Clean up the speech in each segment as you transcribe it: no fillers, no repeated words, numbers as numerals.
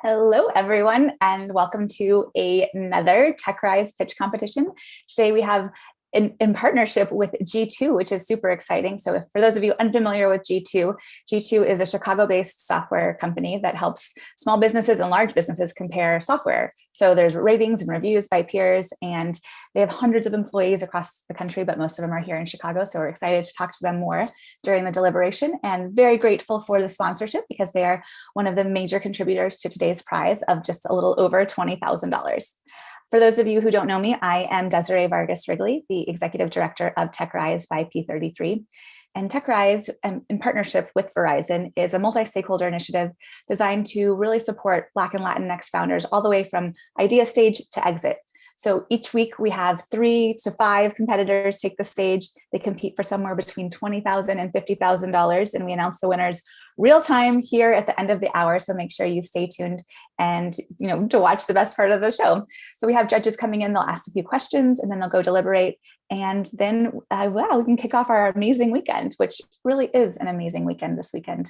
Hello, everyone, and welcome to another TechRise pitch competition. Today we have in partnership with G2, which is super exciting. So for those of you unfamiliar with G2, G2 is a Chicago-based software company that helps small businesses and large businesses compare software. So there's ratings and reviews by peers, and they have hundreds of employees across the country, but most of them are here in Chicago. So we're excited to talk to them more during the deliberation, and very grateful for the sponsorship because they are one of the major contributors to today's prize of just a little over $20,000. For those of you who don't know me, I am Desiree Vargas Wrigley, the Executive Director of TechRise by P33. And TechRise, in partnership with Verizon, is a multi-stakeholder initiative designed to really support Black and Latinx founders all the way from idea stage to exit. So each week we have 3 to 5 competitors take the stage. They compete for somewhere between $20,000 and $50,000, and we announce the winners real time here at the end of the hour. So make sure you stay tuned and to watch the best part of the show. So we have judges coming in, they'll ask a few questions and then they'll go deliberate. And then, we can kick off our amazing weekend, which really is an amazing weekend this weekend.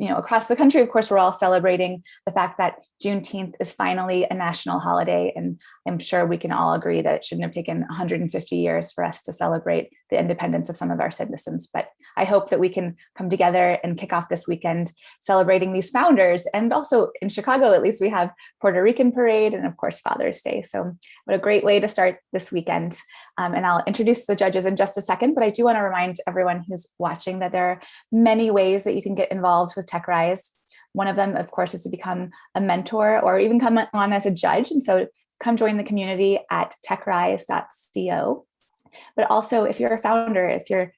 Across the country, of course, we're all celebrating the fact that Juneteenth is finally a national holiday. And I'm sure we can all agree that it shouldn't have taken 150 years for us to celebrate the independence of some of our citizens. But I hope that we can come together and kick off this weekend celebrating these founders. And also in Chicago, at least we have Puerto Rican Parade and of course, Father's Day. So what a great way to start this weekend. And I'll introduce the judges in just a second, but I do want to remind everyone who's watching that there are many ways that you can get involved with TechRise. One of them, of course, is to become a mentor or even come on as a judge. And so come join the community at techrise.co. But also, if you're a founder, if you're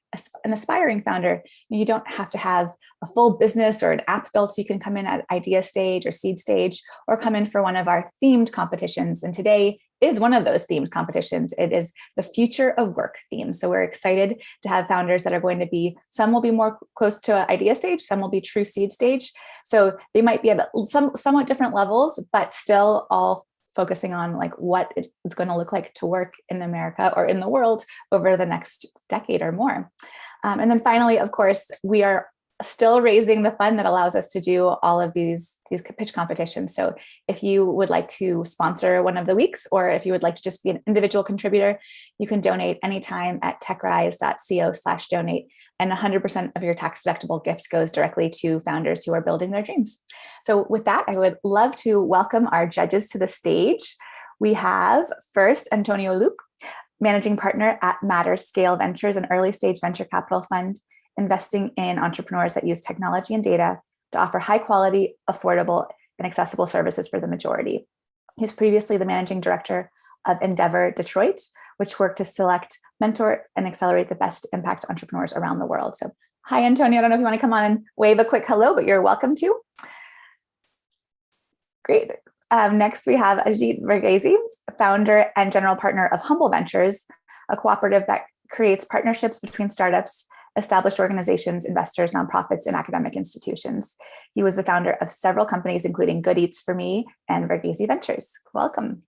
an aspiring founder, you don't have to have a full business or an app built. You can come in at idea stage or seed stage, or come in for one of our themed competitions. And today is one of those themed competitions. It is the Future of Work theme. So we're excited to have founders that are going to be, some will be more close to idea stage, some will be true seed stage. So they might be at somewhat different levels, but still all focusing on what it's going to look like to work in America or in the world over the next decade or more. And then finally, of course, we are still raising the fund that allows us to do all of these pitch competitions. So if you would like to sponsor one of the weeks, or if you would like to just be an individual contributor, you can donate anytime at techrise.co/donate. And 100% of your tax deductible gift goes directly to founders who are building their dreams. So with that, I would love to welcome our judges to the stage. We have first Antonio Luke, managing partner at Matter Scale Ventures, an early stage venture capital fund investing in entrepreneurs that use technology and data to offer high quality, affordable, and accessible services for the majority. He's previously the managing director of Endeavor Detroit, which worked to select, mentor, and accelerate the best impact entrepreneurs around the world. So hi, Antonio. I don't know if you want to come on and wave a quick hello, but you're welcome to. Great. Next, we have Ajit Verghese, founder and general partner of Humble Ventures, a cooperative that creates partnerships between startups, established organizations, investors, nonprofits, and academic institutions. He was the founder of several companies, including Good Eats for Me and Verghese Ventures. Welcome.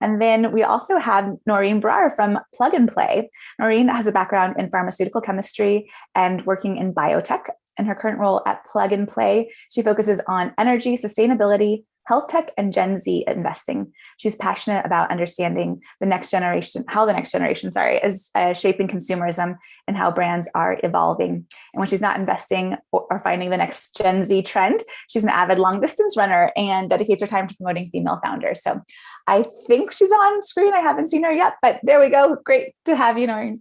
And then we also have Noreen Brar from Plug and Play. Noreen has a background in pharmaceutical chemistry and working in biotech. In her current role at Plug and Play, she focuses on energy, sustainability, health tech, and Gen Z investing. She's passionate about understanding the next generation, how the next generation, is shaping consumerism and how brands are evolving. And when she's not investing or finding the next Gen Z trend, she's an avid long distance runner and dedicates her time to promoting female founders. So I think she's on screen. I haven't seen her yet, but there we go. Great to have you, Noreen.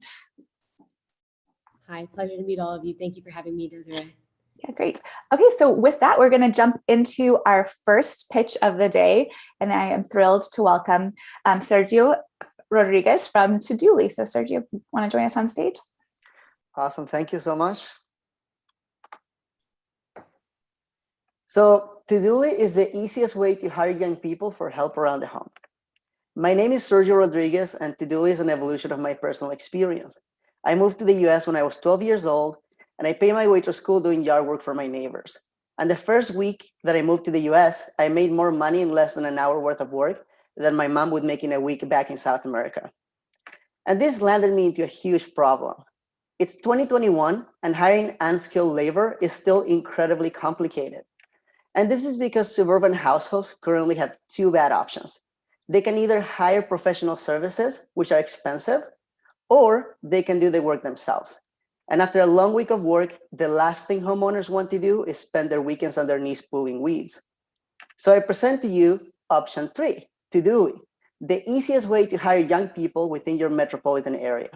Hi, pleasure to meet all of you. Thank you for having me, Desiree. Yeah, great. Okay, so with that, we're going to jump into our first pitch of the day. And I am thrilled to welcome Sergio Rodriguez from ToDoolie. So Sergio, want to join us on stage? Awesome. Thank you so much. So ToDoolie is the easiest way to hire young people for help around the home. My name is Sergio Rodriguez, and ToDoolie is an evolution of my personal experience. I moved to the US when I was 12 years old, and I paid my way to school doing yard work for my neighbors. And the first week that I moved to the US, I made more money in less than an hour worth of work than my mom would make in a week back in South America. And this landed me into a huge problem. It's 2021, and hiring unskilled labor is still incredibly complicated. And this is because suburban households currently have two bad options. They can either hire professional services, which are expensive, or they can do the work themselves. And after a long week of work, the last thing homeowners want to do is spend their weekends on their knees pulling weeds. So I present to you option 3, ToDoolie, the easiest way to hire young people within your metropolitan area.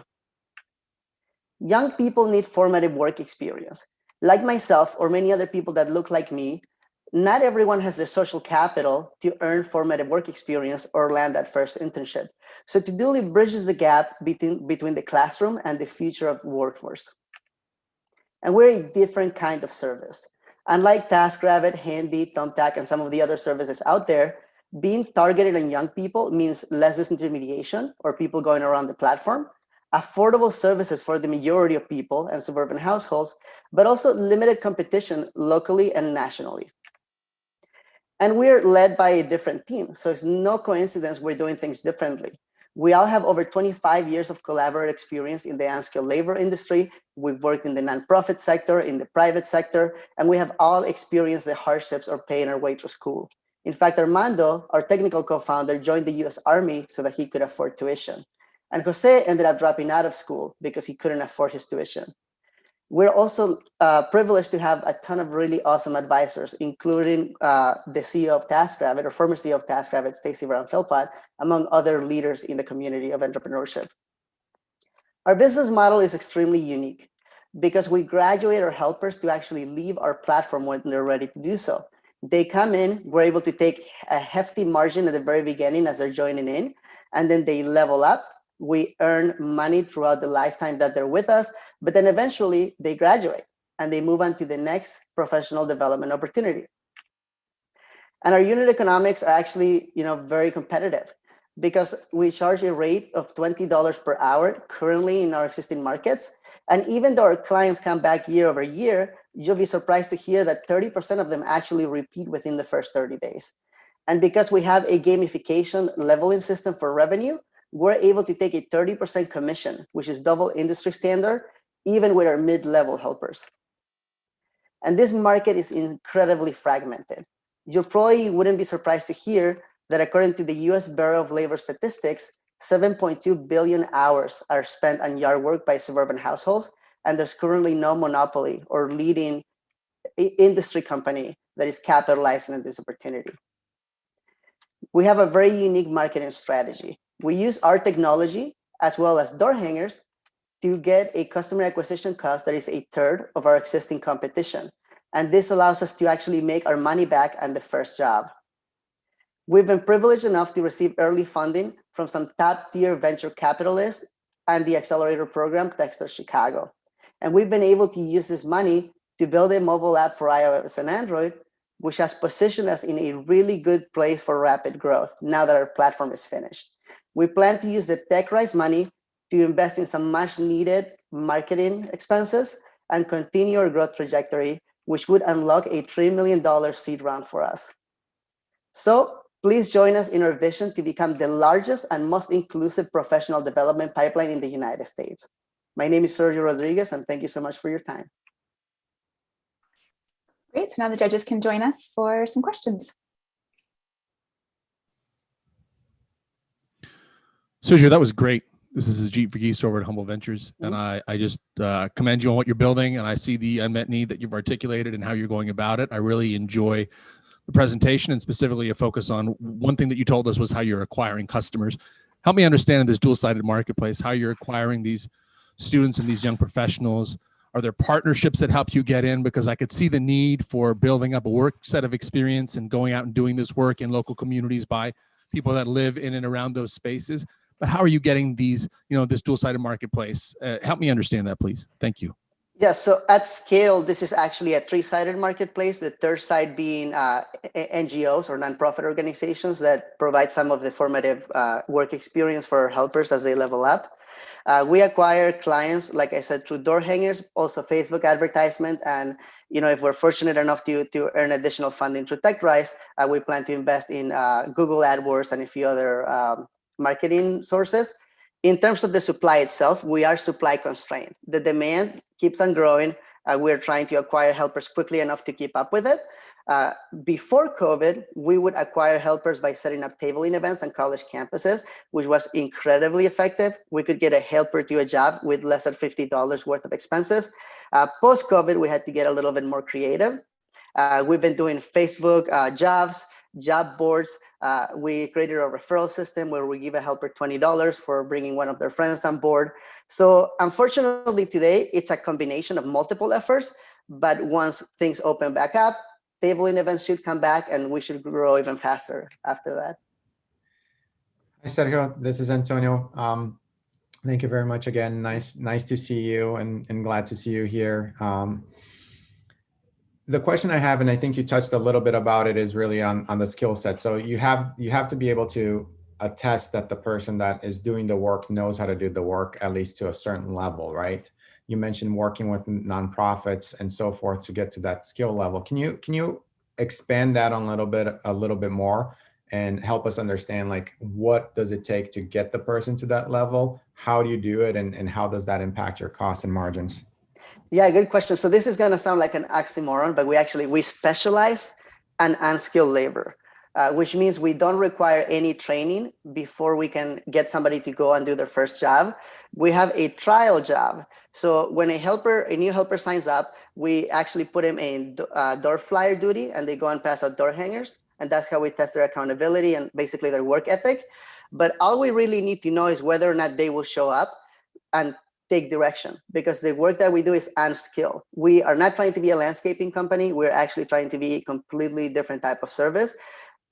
Young people need formative work experience. Like myself or many other people that look like me, not everyone has the social capital to earn formative work experience or land that first internship. So ToDoolie bridges the gap between the classroom and the future of workforce. And we're a different kind of service. Unlike TaskRabbit, Handy, Thumbtack, and some of the other services out there, being targeted on young people means less disintermediation or people going around the platform, affordable services for the majority of people and suburban households, but also limited competition locally and nationally. And we're led by a different team. So it's no coincidence we're doing things differently. We all have over 25 years of collaborative experience in the unskilled labor industry. We've worked in the nonprofit sector, in the private sector, and we have all experienced the hardships of paying our way through school. In fact, Armando, our technical co-founder, joined the US Army so that he could afford tuition. And Jose ended up dropping out of school because he couldn't afford his tuition. We're also privileged to have a ton of really awesome advisors, including the CEO of TaskRabbit, or former CEO of TaskRabbit, Stacy Brown-Philpott, among other leaders in the community of entrepreneurship. Our business model is extremely unique because we graduate our helpers to actually leave our platform when they're ready to do so. They come in, we're able to take a hefty margin at the very beginning as they're joining in, and then they level up. We earn money throughout the lifetime that they're with us, but then eventually they graduate and they move on to the next professional development opportunity. And our unit economics are actually, very competitive because we charge a rate of $20 per hour currently in our existing markets. And even though our clients come back year over year, you'll be surprised to hear that 30% of them actually repeat within the first 30 days. And because we have a gamification leveling system for revenue, we're able to take a 30% commission, which is double industry standard, even with our mid-level helpers. And this market is incredibly fragmented. You probably wouldn't be surprised to hear that according to the US Bureau of Labor Statistics, 7.2 billion hours are spent on yard work by suburban households, and there's currently no monopoly or leading industry company that is capitalizing on this opportunity. We have a very unique marketing strategy. We use our technology as well as door hangers to get a customer acquisition cost that is a third of our existing competition. And this allows us to actually make our money back on the first job. We've been privileged enough to receive early funding from some top tier venture capitalists and the accelerator program, Techstars Chicago. And we've been able to use this money to build a mobile app for iOS and Android, which has positioned us in a really good place for rapid growth now that our platform is finished. We plan to use the TechRise money to invest in some much needed marketing expenses and continue our growth trajectory, which would unlock a $3 million seed round for us. So please join us in our vision to become the largest and most inclusive professional development pipeline in the United States. My name is Sergio Rodriguez, and thank you so much for your time. Great, so now the judges can join us for some questions. Sergio, that was great. This is Ajit Verghese over at Humble Ventures, and I just commend you on what you're building, and I see the unmet need that you've articulated and how you're going about it. I really enjoy the presentation, and specifically a focus on one thing that you told us was how you're acquiring customers. Help me understand in this dual-sided marketplace how you're acquiring these students and these young professionals. Are there partnerships that help you get in? Because I could see the need for building up a work set of experience and going out and doing this work in local communities by people that live in and around those spaces. But how are you getting these, this dual-sided marketplace? Help me understand that, please. Thank you. Yes, so at scale, this is actually a three-sided marketplace, the third side being NGOs or nonprofit organizations that provide some of the formative work experience for our helpers as they level up. We acquire clients, like I said, through door hangers, also Facebook advertisement, and if we're fortunate enough to earn additional funding through TechRise, we plan to invest in Google AdWords and a few other marketing sources. In terms of the supply itself, we are supply constrained. The demand keeps on growing. We're trying to acquire helpers quickly enough to keep up with it. Before COVID, we would acquire helpers by setting up tabling events on college campuses, which was incredibly effective. We could get a helper to a job with less than $50 worth of expenses. Post-COVID, we had to get a little bit more creative. We've been doing Facebook jobs, job boards. We created a referral system where we give a helper $20 for bringing one of their friends on board. So unfortunately today, it's a combination of multiple efforts, but once things open back up, tabling events should come back and we should grow even faster after that. Hi, Sergio. This is Antonio. Thank you very much again. Nice to see you and glad to see you here. The question I have, and I think you touched a little bit about it, is really on the skill set. So you have to be able to attest that the person that is doing the work knows how to do the work, at least to a certain level, right? You mentioned working with nonprofits and so forth to get to that skill level. Can you expand that on a little bit more and help us understand, like, what does it take to get the person to that level? How do you do it, and how does that impact your costs and margins? Yeah, good question. So this is going to sound like an oxymoron, but we specialize in unskilled labor, which means we don't require any training before we can get somebody to go and do their first job. We have a trial job. So when a new helper signs up, we actually put them in door flyer duty, and they go and pass out door hangers. And that's how we test their accountability and basically their work ethic. But all we really need to know is whether or not they will show up and take direction, because the work that we do is unskilled. We are not trying to be a landscaping company. We're actually trying to be a completely different type of service.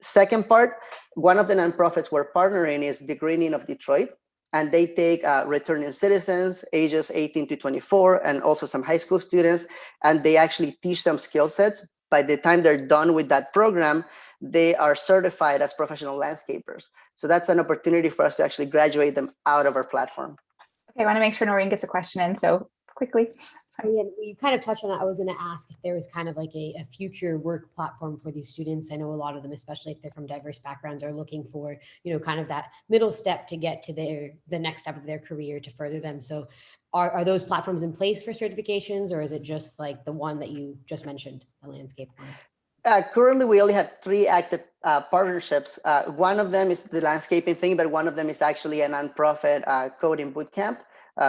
Second part, one of the nonprofits we're partnering is the Greening of Detroit, and they take returning citizens ages 18 to 24 and also some high school students, and they actually teach them skill sets. By the time they're done with that program, they are certified as professional landscapers. So that's an opportunity for us to actually graduate them out of our platform. Okay, I want to make sure Noreen gets a question in, so quickly. Yeah, you kind of touched on it. I was going to ask if there was kind of like a future work platform for these students. I know a lot of them, especially if they're from diverse backgrounds, are looking for, kind of that middle step to get to the next step of their career to further them. So are those platforms in place for certifications, or is it just like the one that you just mentioned, the landscape one? Currently, we only have 3 active partnerships. One of them is the landscaping thing, but one of them is actually a nonprofit coding bootcamp,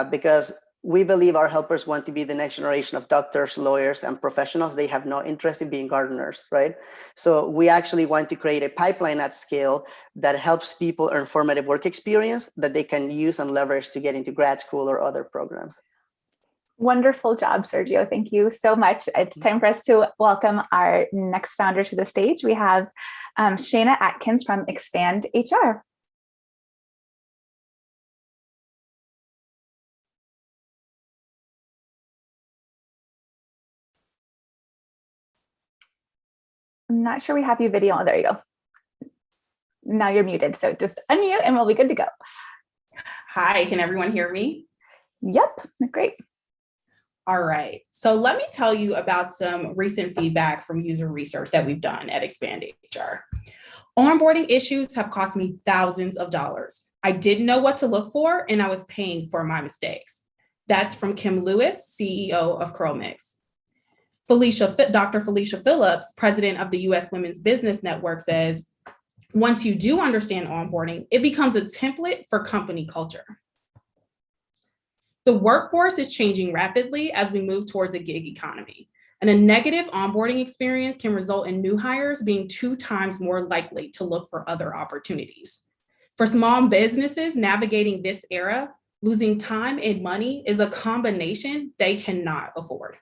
because we believe our helpers want to be the next generation of doctors, lawyers, and professionals. They have no interest in being gardeners, right? So we actually want to create a pipeline at scale that helps people earn formative work experience that they can use and leverage to get into grad school or other programs. Wonderful job, Sergio. Thank you so much. It's time for us to welcome our next founder to the stage. We have Shayna Atkins from ExpandHR. I'm not sure we have you video. Oh, there you go. Now you're muted. So just unmute and we'll be good to go. Hi, can everyone hear me? Yep, great. All right, so let me tell you about some recent feedback from user research that we've done at ExpandHR. Onboarding issues have cost me thousands of dollars. I didn't know what to look for, and I was paying for my mistakes. That's from Kim Lewis, CEO of CurlMix. Dr. Felicia Phillips, president of the U.S. Women's Business Network, says, once you do understand onboarding, it becomes a template for company culture. The workforce is changing rapidly as we move towards a gig economy, and a negative onboarding experience can result in new hires being 2 times more likely to look for other opportunities. For small businesses navigating this era, losing time and money is a combination they cannot afford.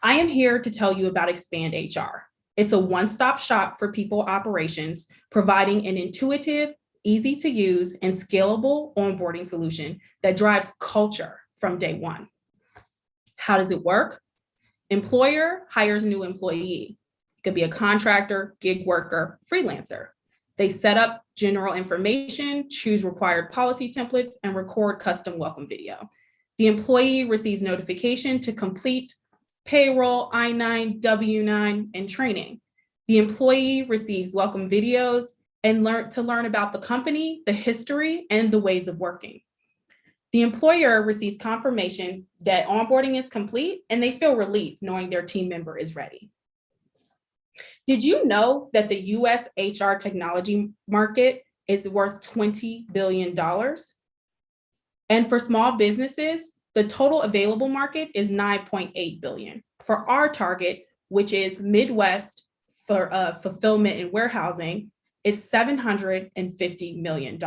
I am here to tell you about ExpandHR. It's a one-stop shop for people operations, providing an intuitive, easy to use, and scalable onboarding solution that drives culture from day one. How does it work? Employer hires new employee. It could be a contractor, gig worker, freelancer. They set up general information, choose required policy templates, and record custom welcome video. The employee receives notification to complete payroll, I-9, W-9, and training. The employee receives welcome videos and learn about the company, the history, and the ways of working. The employer receives confirmation that onboarding is complete, and they feel relief knowing their team member is ready. Did you know that the US HR technology market is worth $20 billion? And for small businesses, the total available market is $9.8 billion. For our target, which is Midwest for fulfillment and warehousing, it's $750 million.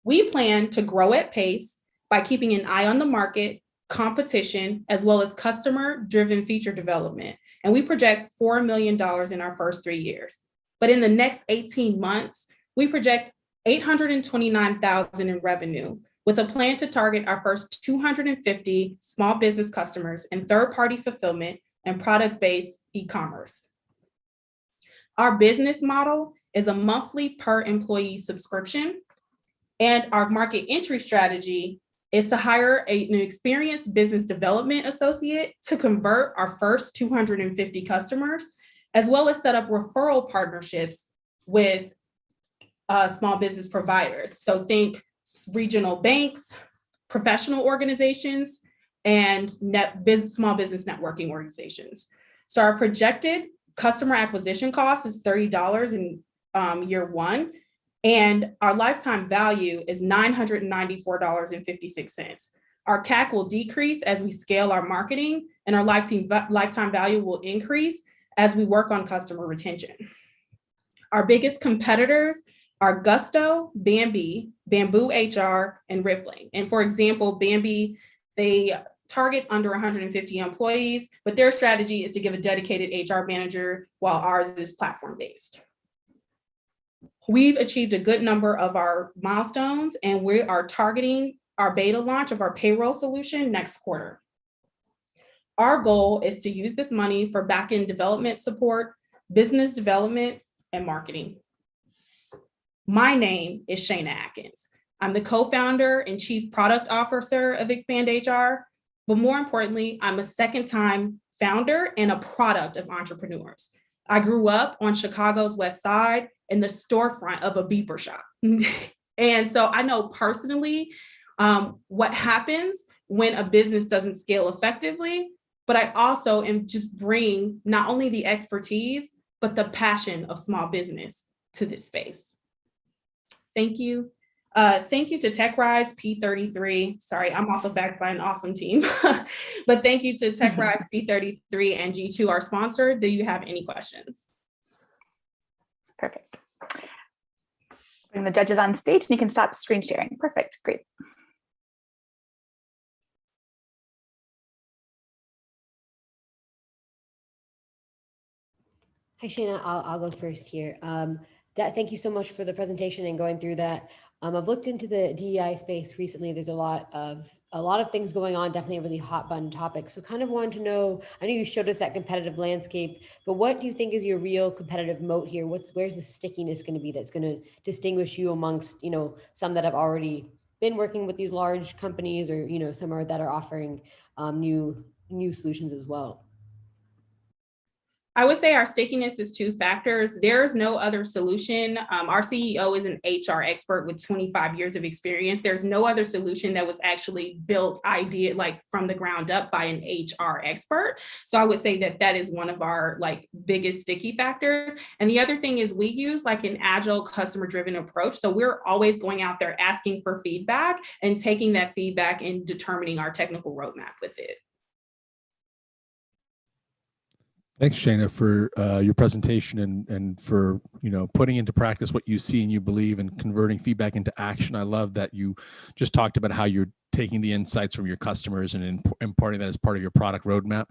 We plan to grow at pace by keeping an eye on the market, competition, as well as customer-driven feature development. And we project $4 million in our first 3 years. But in the next 18 months, we project $829,000 in revenue, with a plan to target our first 250 small business customers in third-party fulfillment and product-based e-commerce. Our business model is a monthly per employee subscription, and our market entry strategy is to hire an experienced business development associate to convert our first 250 customers, as well as set up referral partnerships with small business providers. So think regional banks, professional organizations, and small business networking organizations. So our projected customer acquisition cost is $30 in year one, and our lifetime value is $994.56. Our CAC will decrease as we scale our marketing, and our lifetime value will increase as we work on customer retention. Our biggest competitors are Gusto, Bambee, Bamboo HR, and Rippling. And for example, Bambee, they target under 150 employees, but their strategy is to give a dedicated HR manager, while ours is platform-based. We've achieved a good number of our milestones, and we are targeting our beta launch of our payroll solution next quarter. Our goal is to use this money for back-end development support, business development, and marketing. My name is Shayna Atkins. I'm the co-founder and chief product officer of ExpandHR, but more importantly, I'm a second-time founder and a product of entrepreneurs. I grew up on Chicago's West Side in the storefront of a beeper shop. And so I know personally what happens when a business doesn't scale effectively, but I also am just bring not only the expertise, but the passion of small business to this space. Thank you. Thank you to TechRise P33. Sorry, I'm also backed by an awesome team. But thank you to TechRise P33 and G2, our sponsor. Do you have any questions? Perfect. Bring the judges on stage and you can stop screen sharing. Perfect, great. Hi, Shayna, I'll go first here. Thank you so much for the presentation and going through that. I've looked into the DEI space recently. There's a lot of things going on, definitely a really hot button topic. So kind of wanted to know, I know you showed us that competitive landscape, but what do you think is your real competitive moat here? Where's the stickiness going to be that's going to distinguish you amongst, some that have already been working with these large companies, or, some that are offering new solutions as well? I would say our stickiness is two factors. There's no other solution. Our CEO is an HR expert with 25 years of experience. There's no other solution that was actually built from the ground up by an HR expert. So I would say that is one of our biggest sticky factors. And the other thing is we use an agile customer driven approach. So we're always going out there asking for feedback and taking that feedback and determining our technical roadmap with it. Thanks, Shayna, for your presentation and for putting into practice what you see and you believe and converting feedback into action. I love that you just talked about how you're taking the insights from your customers and imparting that as part of your product roadmap.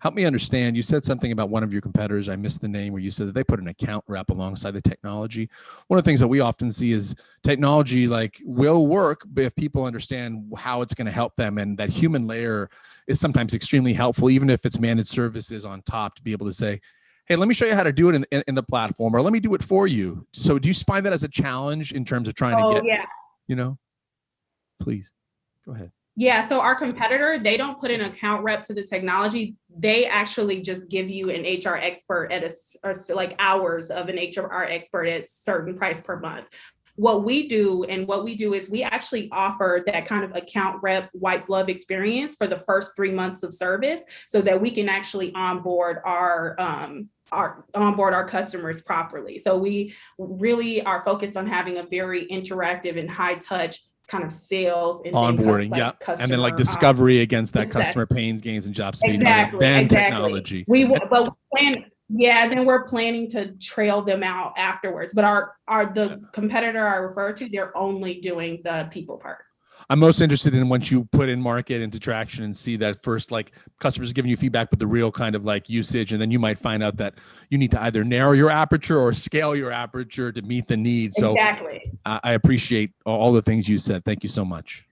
Help me understand, you said something about one of your competitors, I missed the name, where you said that they put an account rep alongside the technology. One of the things that we often see is technology will work, but if people understand how it's going to help them, and that human layer is sometimes extremely helpful, even if it's managed services on top, to be able to say, hey, let me show you how to do it in the platform, or let me do it for you. So do you find that as a challenge in terms of trying to get, please go ahead. Yeah, so our competitor, they don't put an account rep to the technology. They actually just give you an HR expert at hours of an HR expert at a certain price per month. what we do is we actually offer that kind of account rep white glove experience for the first 3 months of service so that we can actually onboard our customers properly. So we really are focused on having a very interactive and high touch kind of sales and onboarding, then and then like discovery against that success. Customer pains, gains, and job speed, Exactly. technology. Then we're planning to trail them out afterwards. But the competitor I refer to, they're only doing the people part. I'm most interested in once you put in market into traction and see that first, like customers giving you feedback, but the real kind of like usage. And then you might find out that you need to either narrow your aperture or scale your aperture to meet the need. So exactly. I appreciate all the things you said. Thank you so much.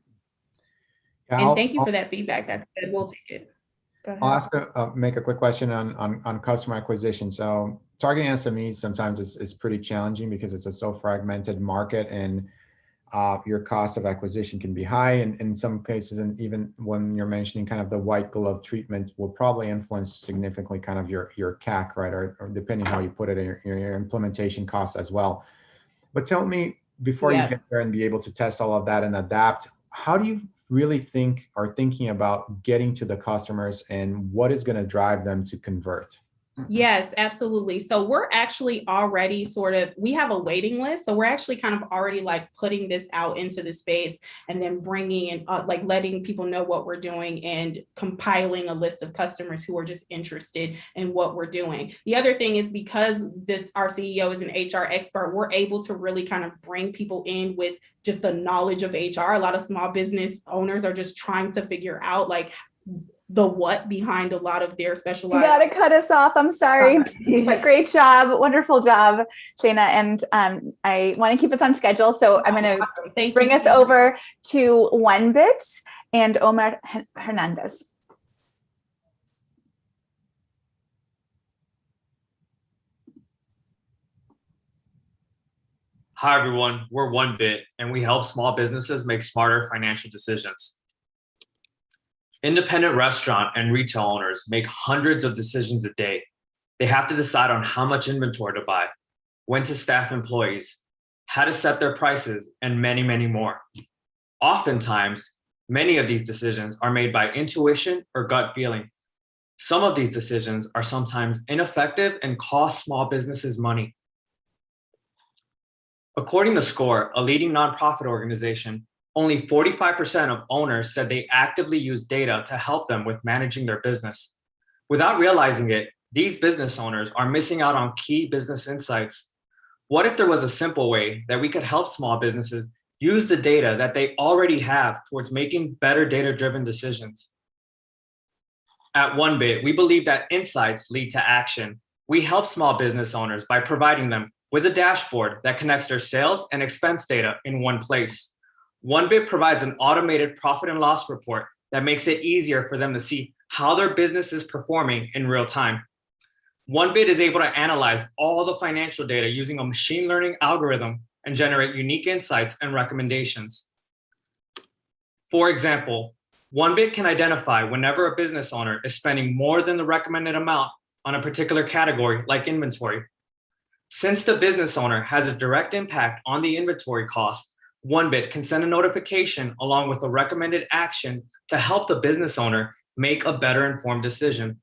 And thank you for that feedback. We'll take it. I'll ask make a quick question on customer acquisition. So targeting SMEs sometimes is pretty challenging because it's a so fragmented market, and your cost of acquisition can be high. And in some cases, and even when you're mentioning kind of the white glove treatment, will probably influence significantly kind of your CAC, right? Or depending how you put it, your implementation costs as well. But tell me, before you get there and be able to test all of that and adapt, how do you really thinking about getting to the customers, and what is going to drive them to convert? Yes, absolutely. So we're actually already we have a waiting list. So we're actually kind of already like putting this out into the space and then bringing in, like letting people know what we're doing and compiling a list of customers who are just interested in what we're doing. The other thing is because our CEO is an HR expert, we're able to really kind of bring people in with just the knowledge of HR. A lot of small business owners are just trying to figure out like the what behind a lot of their specialized. You gotta cut us off. I'm sorry, but great job, wonderful job, Shayna. And I want to keep us on schedule, so I'm going to bring us over to Onebit and Omar Hernandez. Hi everyone, we're Onebit, and we help small businesses make smarter financial decisions. Independent restaurant and retail owners make hundreds of decisions a day. They have to decide on how much inventory to buy, when to staff employees, how to set their prices, and many, many more. Oftentimes, many of these decisions are made by intuition or gut feeling. Some of these decisions are sometimes ineffective and cost small businesses money. According to SCORE, a leading nonprofit organization, only 45% of owners said they actively use data to help them with managing their business. Without realizing it, these business owners are missing out on key business insights. What if there was a simple way that we could help small businesses use the data that they already have towards making better data-driven decisions? At Onebit, we believe that insights lead to action. We help small business owners by providing them with a dashboard that connects their sales and expense data in one place. Onebit provides an automated profit and loss report that makes it easier for them to see how their business is performing in real time. Onebit is able to analyze all the financial data using a machine learning algorithm and generate unique insights and recommendations. For example, Onebit can identify whenever a business owner is spending more than the recommended amount on a particular category like inventory. Since the business owner has a direct impact on the inventory cost, Onebit can send a notification along with a recommended action to help the business owner make a better informed decision.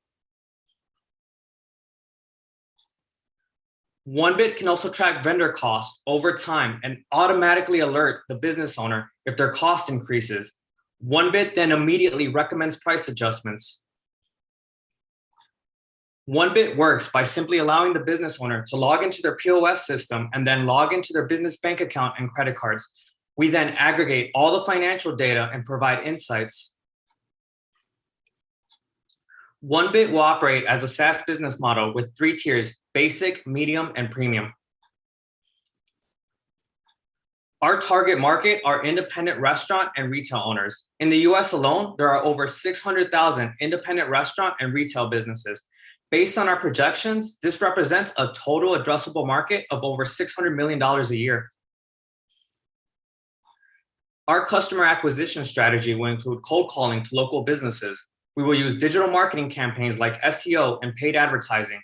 Onebit can also track vendor costs over time and automatically alert the business owner if their cost increases. Onebit then immediately recommends price adjustments. Onebit works by simply allowing the business owner to log into their POS system and then log into their business bank account and credit cards. We then aggregate all the financial data and provide insights. Onebit will operate as a SaaS business model with 3 tiers: basic, medium, and premium. Our target market are independent restaurant and retail owners. In the US alone, there are over 600,000 independent restaurant and retail businesses. Based on our projections, this represents a total addressable market of over $600 million a year. Our customer acquisition strategy will include cold calling to local businesses. We will use digital marketing campaigns like SEO and paid advertising.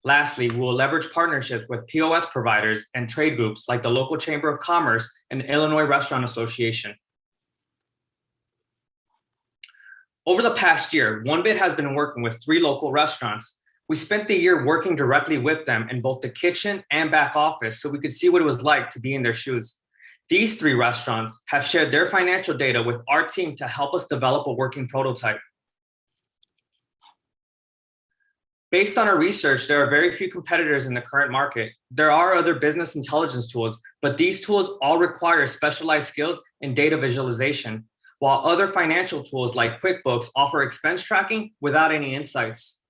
Lastly, we will leverage partnerships with POS providers and trade groups like the local Chamber of Commerce and Illinois Restaurant Association. Over the past year, Onebit has been working with 3 local restaurants. We spent the year working directly with them in both the kitchen and back office so we could see what it was like to be in their shoes. These 3 restaurants have shared their financial data with our team to help us develop a working prototype. Based on our research, there are very few competitors in the current market. There are other business intelligence tools, but these tools all require specialized skills in data visualization, while other financial tools like QuickBooks offer expense tracking without any insights.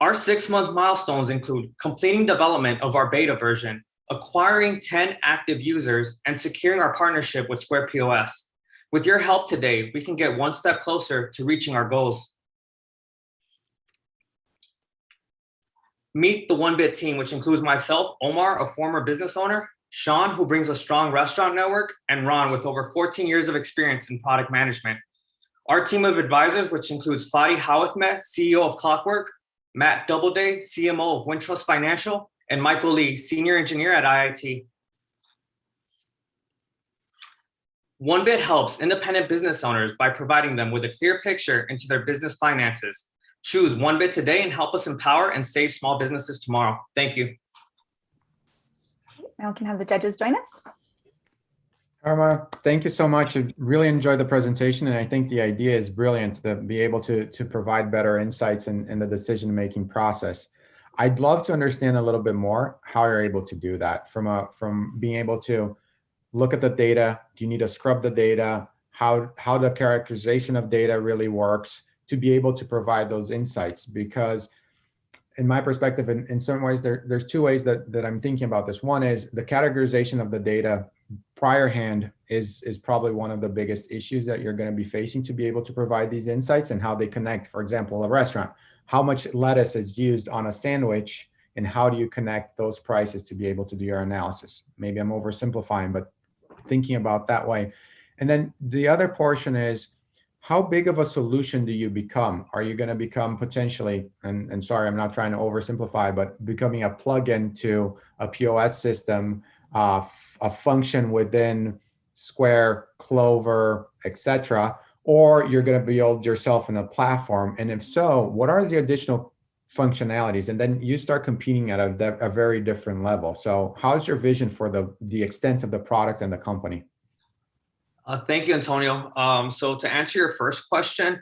Our 6-month milestones include completing development of our beta version, acquiring 10 active users, and securing our partnership with Square POS. With your help today, we can get one step closer to reaching our goals. Meet the Onebit team, which includes myself, Omar, a former business owner, Sean, who brings a strong restaurant network, and Ron, with over 14 years of experience in product management. Our team of advisors, which includes Fadi Hawithmet, CEO of Clockwork, Matt Doubleday, CMO of Wintrust Financial, and Michael Lee, Senior Engineer at IIT. Onebit helps independent business owners by providing them with a clear picture into their business finances. Choose Onebit today and help us empower and save small businesses tomorrow. Thank you. Now we can have the judges join us. Omar, thank you so much. I really enjoyed the presentation, and I think the idea is brilliant to be able to provide better insights in the decision-making process. I'd love to understand a little bit more how you're able to do that, from being able to look at the data. Do you need to scrub the data? How the characterization of data really works to be able to provide those insights? Because in my perspective, in certain ways, there's 2 ways that I'm thinking about this. One is the categorization of the data prior hand is probably one of the biggest issues that you're going to be facing to be able to provide these insights and how they connect. For example, a restaurant, how much lettuce is used on a sandwich, and how do you connect those prices to be able to do your analysis? Maybe I'm oversimplifying, but thinking about that way. And then the other portion is, how big of a solution do you become? Are you going to become potentially, and sorry, I'm not trying to oversimplify, but becoming a plugin to a POS system, a function within Square, Clover, etc., or you're going to build yourself in a platform? And if so, what are the additional functionalities? And then you start competing at a very different level. So how's your vision for the extent of the product and the company? Thank you, Antonio. So to answer your first question,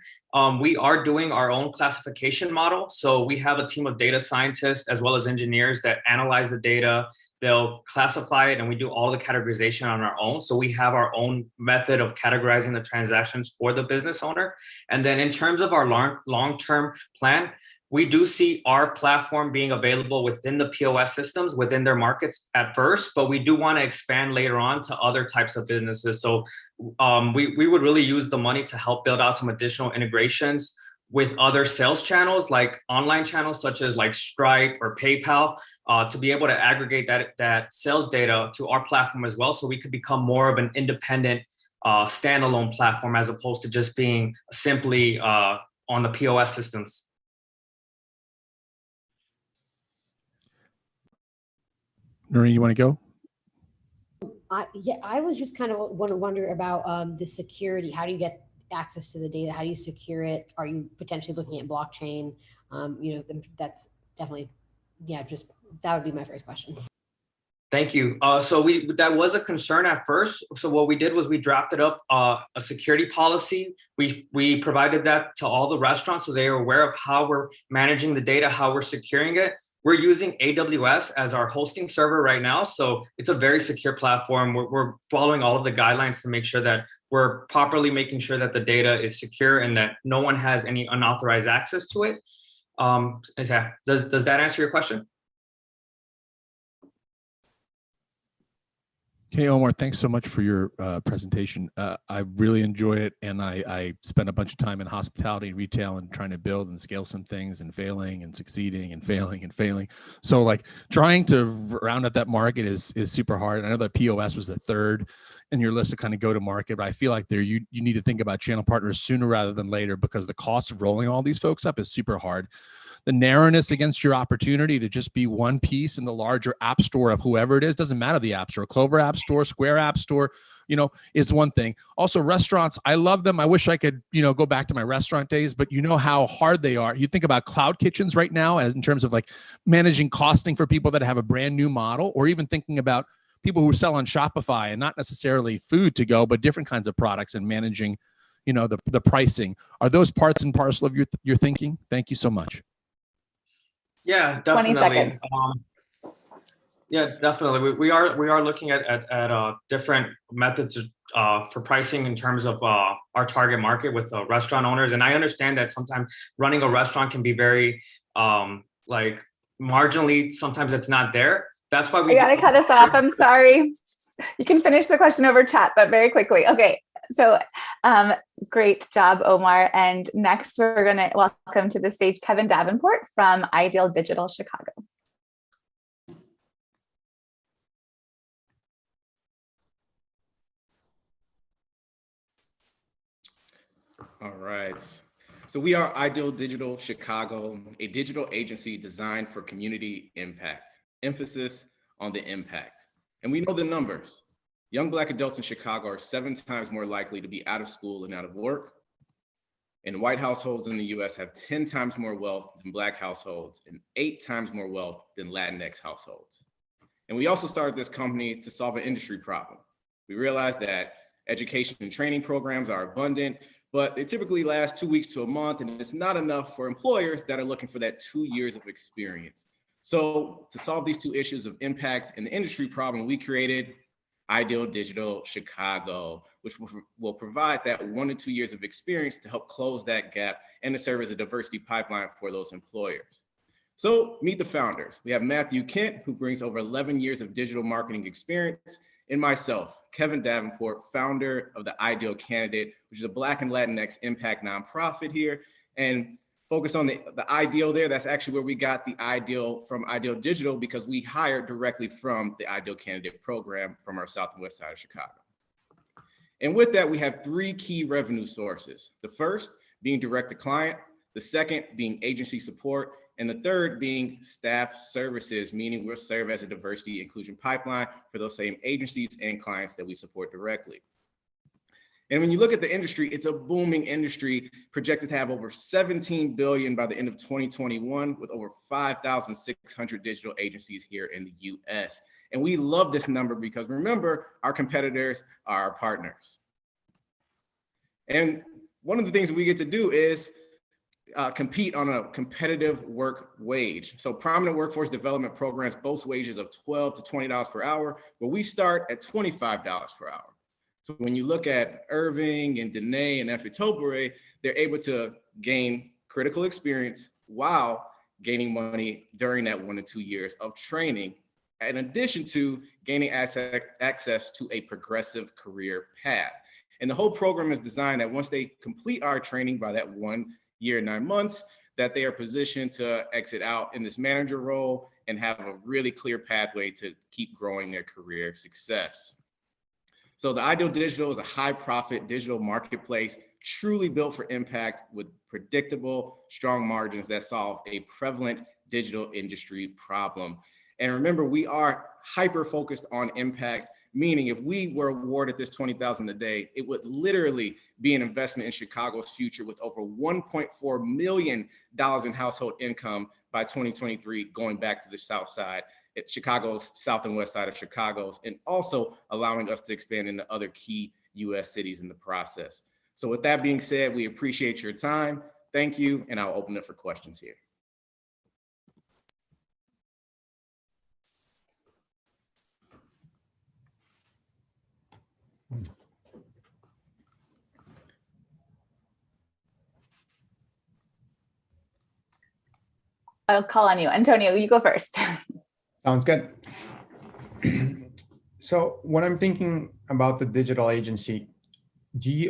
we are doing our own classification model. So we have a team of data scientists as well as engineers that analyze the data. They'll classify it, and we do all the categorization on our own. So we have our own method of categorizing the transactions for the business owner. And then in terms of our long-term plan, we do see our platform being available within the POS systems within their markets at first, but we do want to expand later on to other types of businesses. So we would really use the money to help build out some additional integrations with other sales channels, like online channels such as like Stripe or PayPal, to be able to aggregate that sales data to our platform as well, so we could become more of an independent standalone platform as opposed to just being simply on the POS systems. Noreen, you want to go? Yeah, I was just kind of wonder about the security. How do you get access to the data? How do you secure it? Are you potentially looking at blockchain? That's definitely, yeah, just that would be my first question. Thank you. So that was a concern at first. So what we did was we drafted up a security policy. We provided that to all the restaurants so they are aware of how we're managing the data, how we're securing it. We're using AWS as our hosting server right now. So it's a very secure platform. We're following all of the guidelines to make sure that we're properly making sure that the data is secure and that no one has any unauthorized access to it. Okay. Does that answer your question? Okay, Omar, thanks so much for your presentation. I really enjoyed it, and I spent a bunch of time in hospitality and retail and trying to build and scale some things and failing and succeeding and failing and failing. So like trying to round up that market is super hard. I know that POS was the third in your list to kind of go to market, but I feel like you need to think about channel partners sooner rather than later, because the cost of rolling all these folks up is super hard. the narrowness against your opportunity to just be one piece in the larger app store of whoever it is, doesn't matter the app store, Clover app store, Square app store, is one thing. Also restaurants, I love them. I wish I could, go back to my restaurant days, but you know how hard they are. You think about cloud kitchens right now in terms of like managing costing for people that have a brand new model, or even thinking about people who sell on Shopify and not necessarily food to go, but different kinds of products and managing, the pricing. Are those parts and parcel of your thinking? Thank you so much. Yeah, definitely. 20 seconds. Yeah, definitely. We are looking at different methods for pricing in terms of our target market with restaurant owners. And I understand that sometimes running a restaurant can be very like marginally, sometimes it's not there. That's why we gotta cut us off. I'm sorry. You can finish the question over chat, but very quickly. Okay. So great job, Omar. And next we're going to welcome to the stage Kevin Davenport from Ideal Digital Chicago. All right. So we are Ideal Digital Chicago, a digital agency designed for community impact, emphasis on the impact. And we know the numbers. Young Black adults in Chicago are 7 times more likely to be out of school and out of work. And white households in the US have 10 times more wealth than Black households and 8 times more wealth than Latinx households. And we also started this company to solve an industry problem. We realized that education and training programs are abundant, but they typically last 2 weeks to a month, and it's not enough for employers that are looking for that 2 years of experience. So to solve these 2 issues of impact and the industry problem, we created Ideal Digital Chicago, which will provide that 1 to 2 years of experience to help close that gap and to serve as a diversity pipeline for those employers. So meet the founders. We have Matthew Kent, who brings over 11 years of digital marketing experience, and myself, Kevin Davenport, founder of the Ideal Candidate, which is a Black and Latinx impact nonprofit here. And focus on the Ideal there. That's actually where we got the Ideal from Ideal Digital, because we hired directly from the Ideal Candidate program from our south and west side of Chicago. And with that, we have 3 key revenue sources. The first being direct to client, the second being agency support, and the third being staff services, meaning we'll serve as a diversity inclusion pipeline for those same agencies and clients that we support directly. And when you look at the industry, it's a booming industry, projected to have over 17 billion by the end of 2021, with over 5,600 digital agencies here in the US. And we love this number because remember, our competitors are our partners. And one of the things we get to do is compete on a competitive work wage. So prominent workforce development programs boast wages of $12 to $20 per hour, but we start at $25 per hour. So when you look at Irving and Danae and Efitobere, they're able to gain critical experience while gaining money during that 1 to 2 years of training, in addition to gaining access to a progressive career path. And the whole program is designed that once they complete our training by that 1 year, 9 months, that they are positioned to exit out in this manager role and have a really clear pathway to keep growing their career success. So the Ideal Digital is a high profit digital marketplace, truly built for impact with predictable, strong margins that solve a prevalent digital industry problem. And remember, we are hyper focused on impact, meaning if we were awarded this $20,000 a day, it would literally be an investment in Chicago's future with over $1.4 million in household income by 2023, going back to the South Side. At Chicago's south and west side of Chicago's, and also allowing us to expand into other key US cities in the process. So with that being said, we appreciate your time. Thank you, and I'll open it for questions here. I'll call on you. Antonio, you go first. Sounds good. So when I'm thinking about the digital agency,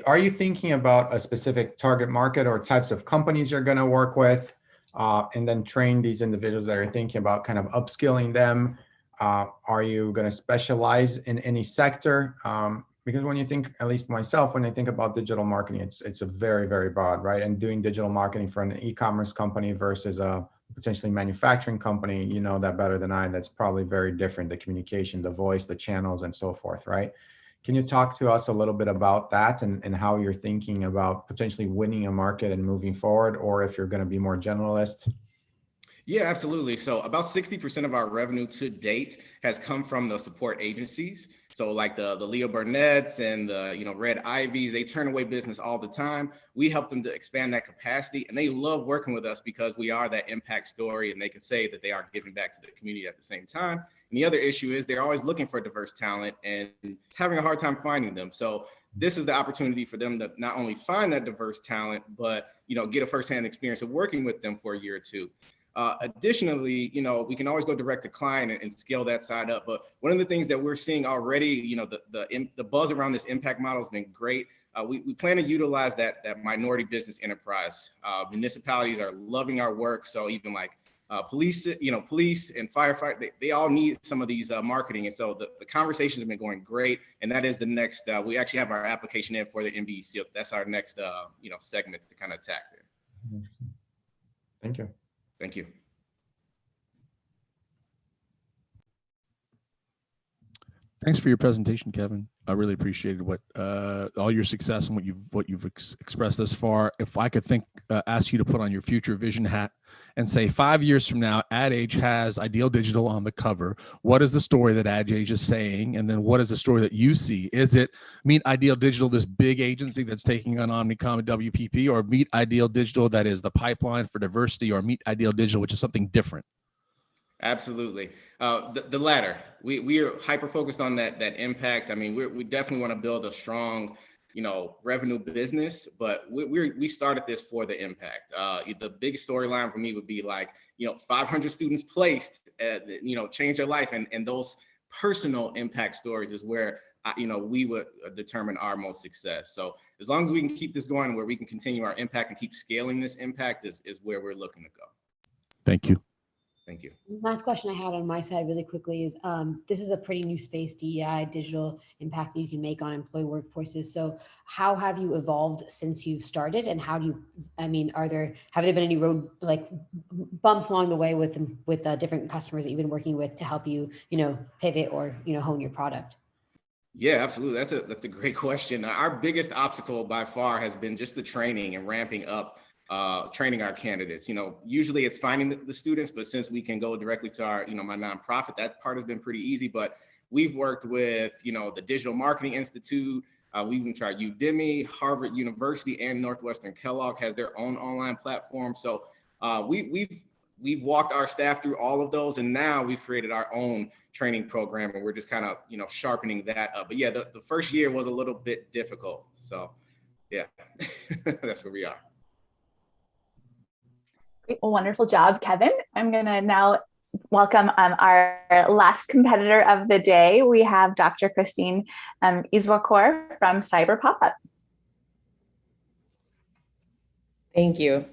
are you thinking about a specific target market or types of companies you're going to work with, and then train these individuals that are thinking about kind of upskilling them? Are you going to specialize in any sector? Because when you think, at least myself, when I think about digital marketing, it's a very, very broad, right? And doing digital marketing for an e-commerce company versus a potentially manufacturing company, you know that better than I, that's probably very different, the communication, the voice, the channels, and so forth, right? Can you talk to us a little bit about that and how you're thinking about potentially winning a market and moving forward, or if you're going to be more generalist? Yeah, absolutely. So about 60% of our revenue to date has come from the support agencies. So like the Leo Burnett's and the Red Ivies, they turn away business all the time. We help them to expand that capacity, and they love working with us because we are that impact story, and they can say that they are giving back to the community at the same time. And the other issue is they're always looking for diverse talent and having a hard time finding them. So this is the opportunity for them to not only find that diverse talent, but get a firsthand experience of working with them for a year or two. Additionally, we can always go direct to client and scale that side up. But one of the things that we're seeing already, the buzz around this impact model has been great. We plan to utilize that minority business enterprise. Municipalities are loving our work. So even like police and firefighter, they all need some of these marketing. And so the conversations have been going great. And that is the next, we actually have our application in for the MBE. So that's our next, segment to kind of attack there. Thank you. Thank you. Thanks for your presentation, Kevin. I really appreciated all your success and what you've expressed thus far. If I could ask you to put on your future vision hat and say 5 years from now, Ad Age has Ideal Digital on the cover. What is the story that Ad Age is saying? And then what is the story that you see? Is it Meet Ideal Digital, this big agency that's taking on Omnicom and WPP, or Meet Ideal Digital that is the pipeline for diversity, or Meet Ideal Digital, which is something different? Absolutely. The latter. We are hyper focused on that impact. I mean, we definitely want to build a strong, revenue business, but we started this for the impact. The biggest storyline for me would be like, 500 students placed, change their life, and those personal impact stories is where we would determine our most success. So as long as we can keep this going, where we can continue our impact and keep scaling this impact is where we're looking to go. Thank you. Thank you. Last question I had on my side really quickly is, this is a pretty new space, DEI, digital impact that you can make on employee workforces. So how have you evolved since you've started, and how do you, have there been any bumps along the way with different customers that you've been working with to help you, pivot or, hone your product? Yeah, absolutely. That's a great question. Our biggest obstacle by far has been just the training and ramping up training our candidates. Usually it's finding the students, but since we can go directly to our, my nonprofit, that part has been pretty easy. But we've worked with, the Digital Marketing Institute. We've even tried Udemy, Harvard University, and Northwestern Kellogg has their own online platform. So we've walked our staff through all of those, and now we've created our own training program, and we're just kind of, sharpening that up. But yeah, the first year was a little bit difficult. So yeah, that's where we are. Great. Well, wonderful job, Kevin. I'm going to now welcome our last competitor of the day. We have Dr. Christine Izuakor from Cyber Pop-Up. Thank you.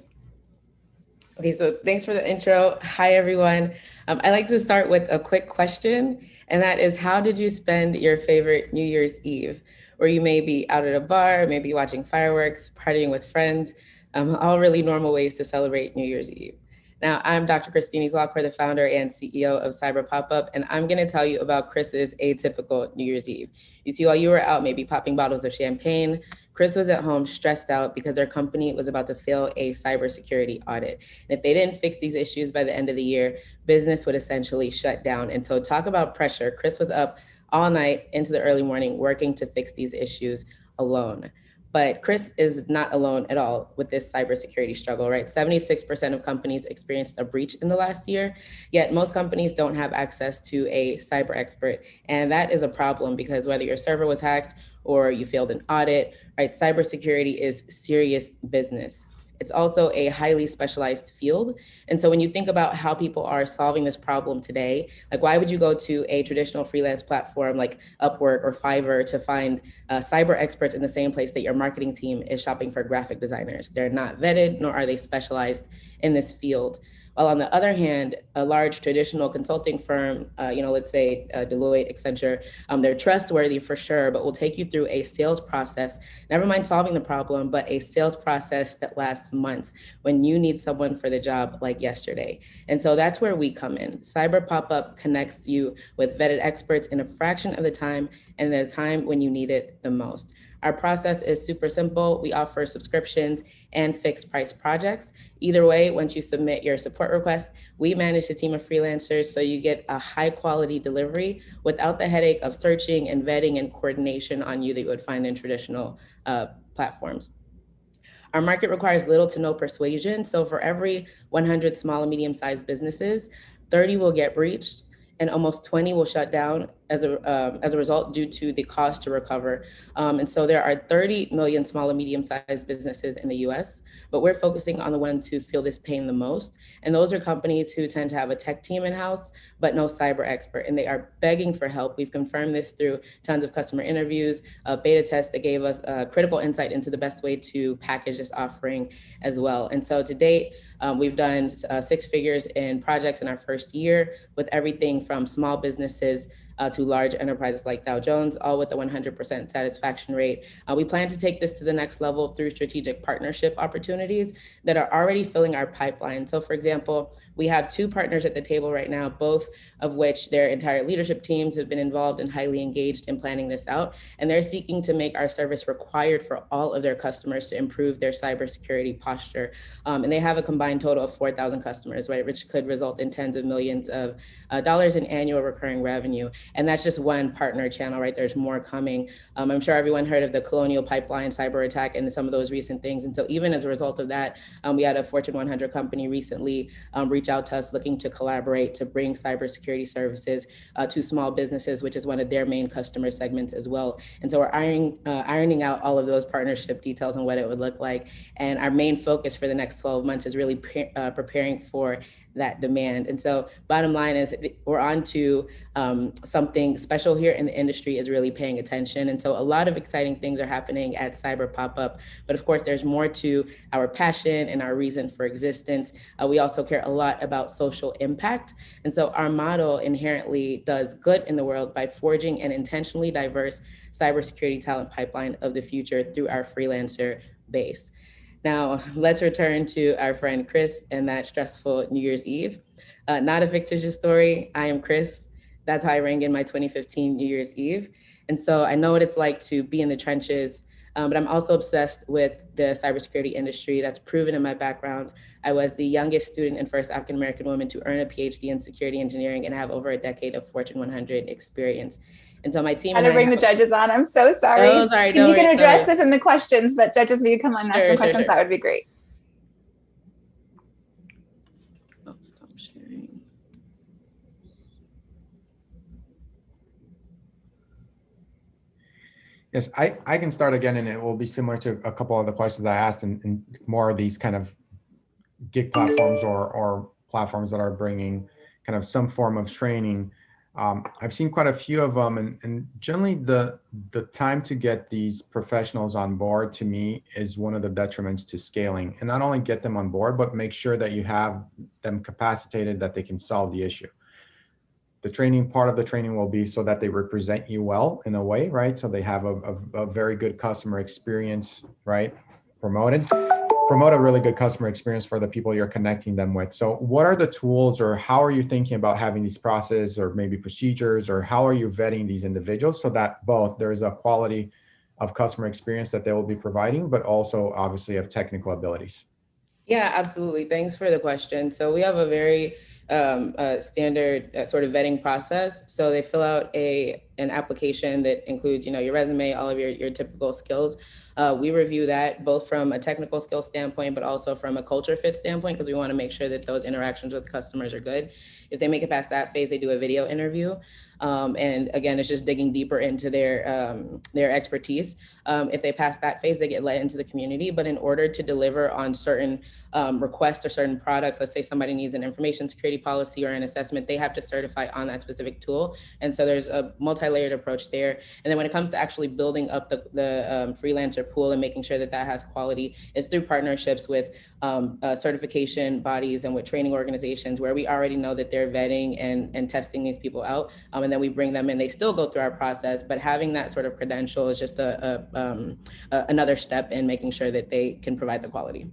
Okay, so thanks for the intro. Hi, everyone. I'd like to start with a quick question, and that is, how did you spend your favorite New Year's Eve? Or you may be out at a bar, maybe watching fireworks, partying with friends, all really normal ways to celebrate New Year's Eve. Now, I'm Dr. Christine Izuakor, the founder and CEO of Cyber Pop-Up, and I'm gonna tell you about Chris's atypical New Year's Eve. You see, while you were out maybe popping bottles of champagne, Chris was at home stressed out because their company was about to fail a cybersecurity audit. And if they didn't fix these issues by the end of the year, business would essentially shut down. And so talk about pressure. Chris was up all night into the early morning working to fix these issues alone. But Chris is not alone at all with this cybersecurity struggle, right? 76% of companies experienced a breach in the last year, yet most companies don't have access to a cyber expert. And that is a problem because whether your server was hacked or you failed an audit, right? Cybersecurity is serious business. It's also a highly specialized field. And so when you think about how people are solving this problem today, like why would you go to a traditional freelance platform like Upwork or Fiverr to find cyber experts in the same place that your marketing team is shopping for graphic designers? They're not vetted, nor are they specialized in this field. While on the other hand, a large traditional consulting firm, let's say Deloitte, Accenture, they're trustworthy for sure, but will take you through a sales process, never mind solving the problem, but a sales process that lasts months when you need someone for the job like yesterday. And so that's where we come in. Cyber Pop-Up connects you with vetted experts in a fraction of the time and at a time when you need it the most. Our process is super simple. We offer subscriptions and fixed price projects. Either way, once you submit your support request, we manage a team of freelancers so you get a high quality delivery without the headache of searching and vetting and coordination on you that you would find in traditional platforms. Our market requires little to no persuasion. So for every 100 small and medium-sized businesses, 30 will get breached and almost 20 will shut down as a result due to the cost to recover. And so there are 30 million small and medium-sized businesses in the US, but we're focusing on the ones who feel this pain the most. And those are companies who tend to have a tech team in-house, but no cyber expert, and they are begging for help. We've confirmed this through tons of customer interviews, a beta test that gave us critical insight into the best way to package this offering as well. And so to date, we've done 6 figures in projects in our first year with everything from small businesses to large enterprises like Dow Jones, all with a 100% satisfaction rate. We plan to take this to the next level through strategic partnership opportunities that are already filling our pipeline. So for example, we have 2 partners at the table right now, both of which their entire leadership teams have been involved and highly engaged in planning this out. And they're seeking to make our service required for all of their customers to improve their cybersecurity posture. And they have a combined total of 4,000 customers, right, which could result in tens of millions of dollars in annual recurring revenue. And that's just one partner channel, right? There's more coming. I'm sure everyone heard of the Colonial Pipeline cyber attack and some of those recent things. And so even as a result of that, we had a Fortune 100 company recently reach out to us looking to collaborate to bring cybersecurity services to small businesses, which is one of their main customer segments as well. And so we're ironing out all of those partnership details and what it would look like. And our main focus for the next 12 months is really preparing for that demand. And so bottom line is we're on to something special here in the industry is really paying attention. And so a lot of exciting things are happening at Cyber Pop-Up, but of course there's more to our passion and our reason for existence. We also care a lot about social impact. And so our model inherently does good in the world by forging an intentionally diverse cybersecurity talent pipeline of the future through our freelancer base. Now, let's return to our friend Chris and that stressful New Year's Eve. Not a fictitious story. I am Chris. That's how I rang in my 2015 New Year's Eve. And so I know what it's like to be in the trenches, but I'm also obsessed with the cybersecurity industry. That's proven in my background. I was the youngest student and first African-American woman to earn a PhD in security engineering and have over a decade of Fortune 100 experience. And so my team and I bring the judges on. I'm so sorry. Oh, sorry. You can address this in the questions, but judges, if you come on and ask the questions, that would be great. Oh, stop sharing. Yes, I can start again, and it will be similar to a couple of the questions I asked in more of these kind of gig platforms or platforms that are bringing kind of some form of training. I've seen quite a few of them, and generally the time to get these professionals on board to me is one of the detriments to scaling. And not only get them on board, but make sure that you have them capacitated that they can solve the issue. The training, part of the training will be so that they represent you well in a way, right? So they have a very good customer experience, right? Promote a really good customer experience for the people you're connecting them with. So what are the tools, or how are you thinking about having these processes or maybe procedures, or how are you vetting these individuals so that both there is a quality of customer experience that they will be providing, but also obviously of technical abilities? Yeah, absolutely. Thanks for the question. So we have a very standard sort of vetting process. So they fill out an application that includes, your resume, all of your typical skills. We review that both from a technical skill standpoint, but also from a culture fit standpoint, because we want to make sure that those interactions with customers are good. If they make it past that phase, they do a video interview. And again, it's just digging deeper into their expertise. If they pass that phase, they get let into the community. But in order to deliver on certain requests or certain products, let's say somebody needs an information security security policy or an assessment, they have to certify on that specific tool. And so there's a multi-layered approach there. And then when it comes to actually building up the freelancer pool and making sure that that has quality, it's through partnerships with certification bodies and with training organizations where we already know that they're vetting and testing these people out. And then we bring them in, they still go through our process, but having that sort of credential is just another step in making sure that they can provide the quality.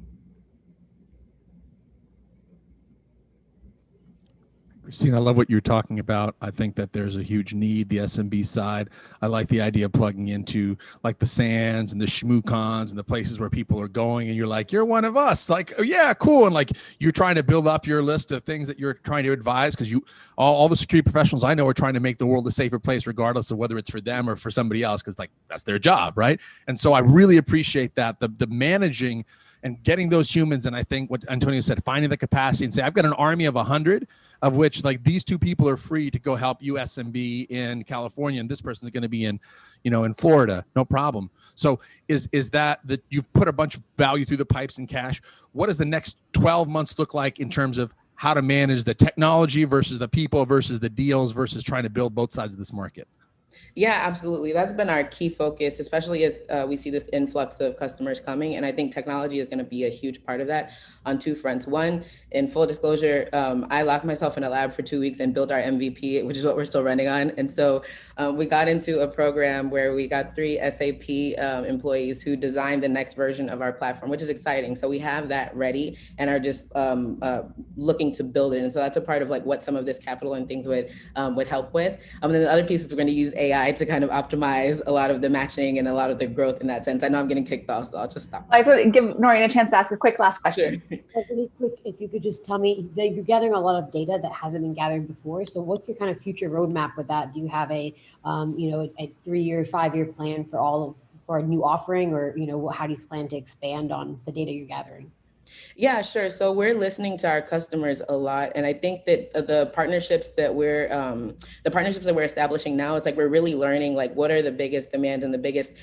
Christine, I love what you're talking about. I think that there's a huge need, the SMB side. I like the idea of plugging into like the Sands and the ShmooCons and the places where people are going and you're like, you're one of us. Like, oh yeah, cool. And like, you're trying to build up your list of things that you're trying to advise because all the security professionals I know are trying to make the world a safer place, regardless of whether it's for them or for somebody else, because like that's their job, right? And so I really appreciate that, the managing and getting those humans. And I think what Antonio said, finding the capacity and say, I've got an army of 100 of which like these two people are free to go help you SMB in California. And this person is going to be in, in Florida, no problem. So is that you've put a bunch of value through the pipes in cash? What does the next 12 months look like in terms of how to manage the technology versus the people versus the deals versus trying to build both sides of this market? Yeah, absolutely. That's been our key focus, especially as we see this influx of customers coming. And I think technology is going to be a huge part of that on two fronts. One, in full disclosure, I locked myself in a lab for 2 weeks and built our MVP, which is what we're still running on. And so we got into a program where we got 3 SAP employees who designed the next version of our platform, which is exciting. So we have that ready and are just looking to build it. And so that's a part of like what some of this capital and things would help with. And then the other piece is we're going to use AI to kind of optimize a lot of the matching and a lot of the growth in that sense. I know I'm getting kicked off, so I'll just stop. I just want to give Noreen a chance to ask a quick last question. Sure. Really quick, if you could just tell me that you're gathering a lot of data that hasn't been gathered before. So what's your kind of future roadmap with that? Do you have a 3-year, 5-year plan for a new offering, or how do you plan to expand on the data you're gathering? Yeah, sure. So we're listening to our customers a lot. And I think that the partnerships that we're establishing now is like, we're really learning like what are the biggest demands and the biggest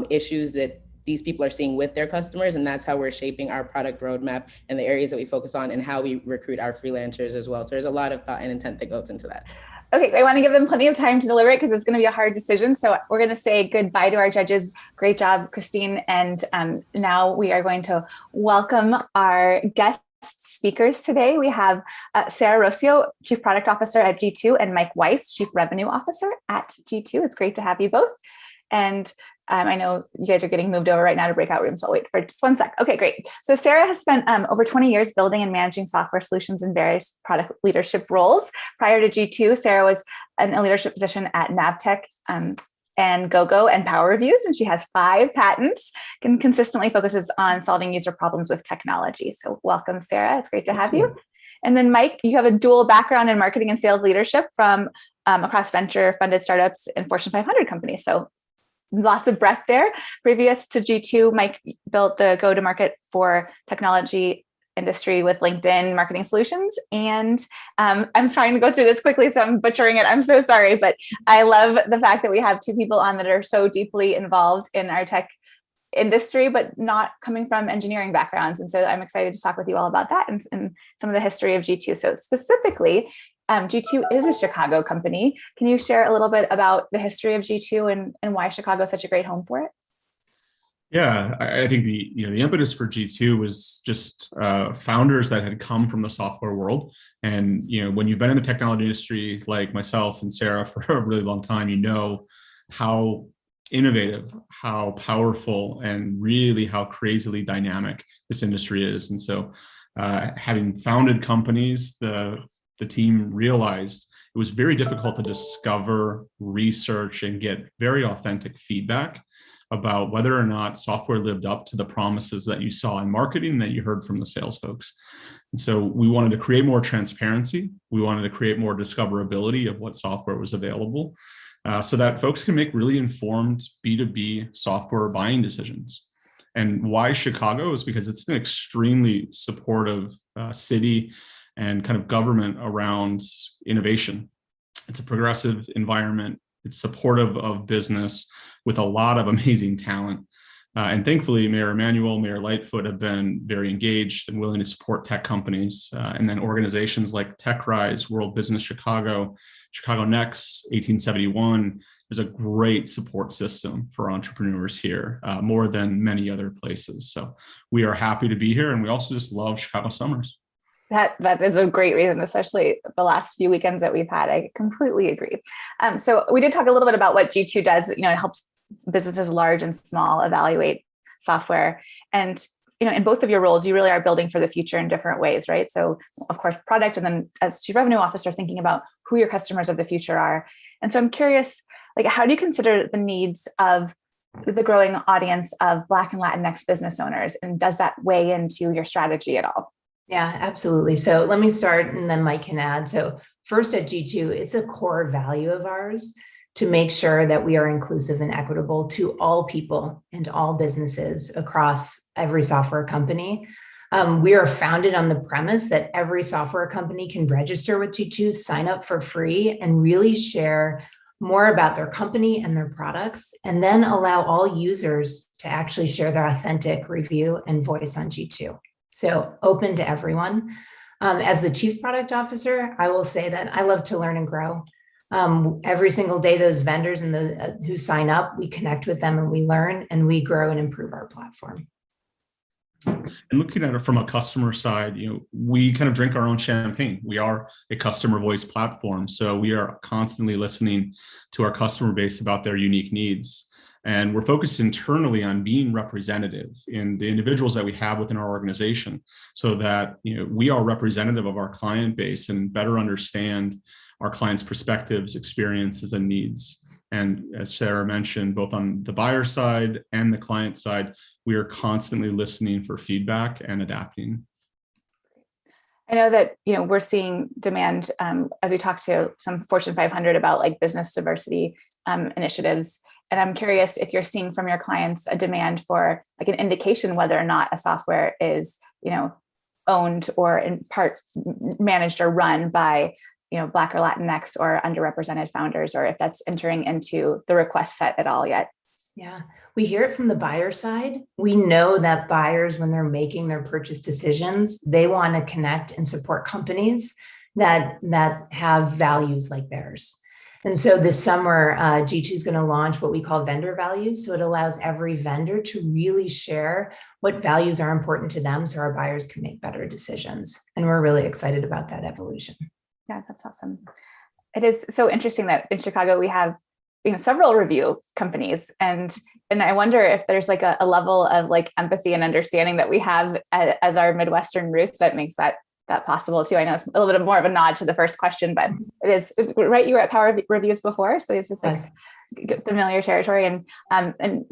issues that these people are seeing with their customers. And that's how we're shaping our product roadmap and the areas that we focus on and how we recruit our freelancers as well. So there's a lot of thought and intent that goes into that. Okay, I want to give them plenty of time to deliberate because it's going to be a hard decision. So we're going to say goodbye to our judges. Great job, Christine. And now we are going to welcome our guest speakers today. We have Sara Rossio, Chief Product Officer at G2, and Mike Weiss, Chief Revenue Officer at G2. It's great to have you both. And I know you guys are getting moved over right now to breakout rooms, so I'll wait for just 1 sec. Okay, great. So Sara has spent over 20 years building and managing software solutions in various product leadership roles. Prior to G2, Sara was in a leadership position at Navtech and GoGo and Power Reviews, and she has 5 patents and consistently focuses on solving user problems with technology. So welcome, Sara. It's great to have you. And then Mike, you have a dual background in marketing and sales leadership from across venture-funded startups and Fortune 500 companies. So lots of breadth there. Previous to G2, Mike built the go-to-market for technology industry with LinkedIn Marketing Solutions. And I'm trying to go through this quickly, so I'm butchering it. I'm so sorry, but I love the fact that we have 2 people on that are so deeply involved in our tech industry, but not coming from engineering backgrounds. And so I'm excited to talk with you all about that and some of the history of G2. So specifically, G2 is a Chicago company. Can you share a little bit about the history of G2 and why Chicago is such a great home for it? Yeah, I think the impetus for G2 was just founders that had come from the software world. And when you've been in the technology industry like myself and Sara for a really long time, how innovative, how powerful, and really how crazily dynamic this industry is. And so having founded companies, the team realized it was very difficult to discover, research, and get very authentic feedback about whether or not software lived up to the promises that you saw in marketing that you heard from the sales folks. And so we wanted to create more transparency. We wanted to create more discoverability of what software was available so that folks can make really informed B2B software buying decisions. And why Chicago is because it's an extremely supportive city and kind of government around innovation. It's a progressive environment. It's supportive of business with a lot of amazing talent. And thankfully, Mayor Emanuel, Mayor Lightfoot have been very engaged and willing to support tech companies. And then organizations like TechRise, World Business Chicago, Chicago Next, 1871, there's a great support system for entrepreneurs here, more than many other places. So we are happy to be here. And we also just love Chicago summers. That is a great reason, especially the last few weekends that we've had. I completely agree. So we did talk a little bit about what G2 does. It helps businesses large and small evaluate software. And in both of your roles, you really are building for the future in different ways, right? So of course, product, and then as Chief Revenue Officer, thinking about who your customers of the future are. And so I'm curious, how do you consider the needs of the growing audience of Black and Latinx business owners? And does that weigh into your strategy at all? Yeah, absolutely. So let me start and then Mike can add. So first at G2, it's a core value of ours to make sure that we are inclusive and equitable to all people and all businesses across every software company. We are founded on the premise that every software company can register with G2, sign up for free, and really share more about their company and their products, and then allow all users to actually share their authentic review and voice on G2. So open to everyone. As the Chief Product Officer, I will say that I love to learn and grow. Every single day, those vendors and those who sign up, we connect with them and we learn and we grow and improve our platform. And looking at it from a customer side, we kind of drink our own champagne. We are a customer voice platform. So we are constantly listening to our customer base about their unique needs. And we're focused internally on being representative in the individuals that we have within our organization so that we are representative of our client base and better understand our clients' perspectives, experiences, and needs. And as Sara mentioned, both on the buyer side and the client side, we are constantly listening for feedback and adapting. I know that we're seeing demand as we talk to some Fortune 500 about business diversity initiatives. And I'm curious if you're seeing from your clients a demand for an indication whether or not a software is owned or in part managed or run by Black or Latinx or underrepresented founders, or if that's entering into the request set at all yet. Yeah, we hear it from the buyer side. We know that buyers, when they're making their purchase decisions, they want to connect and support companies that have values like theirs. And so this summer, G2 is going to launch what we call vendor values. So it allows every vendor to really share what values are important to them so our buyers can make better decisions. And we're really excited about that evolution. Yeah, that's awesome. It is so interesting that in Chicago we have several review companies, and I wonder if there's a level of empathy and understanding that we have as our Midwestern roots that makes that possible too. I know it's a little bit more of a nod to the first question, but it's right. You were at Power Reviews before, so it's just familiar territory, and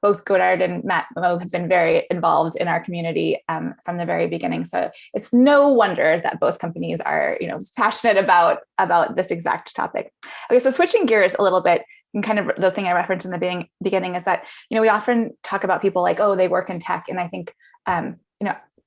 both Godard and Matt Moog have been very involved in our community from the very beginning. So it's no wonder that both companies are, passionate about this exact topic. Okay, so switching gears a little bit, and kind of the thing I referenced in the beginning is that, we often talk about people they work in tech. And I think,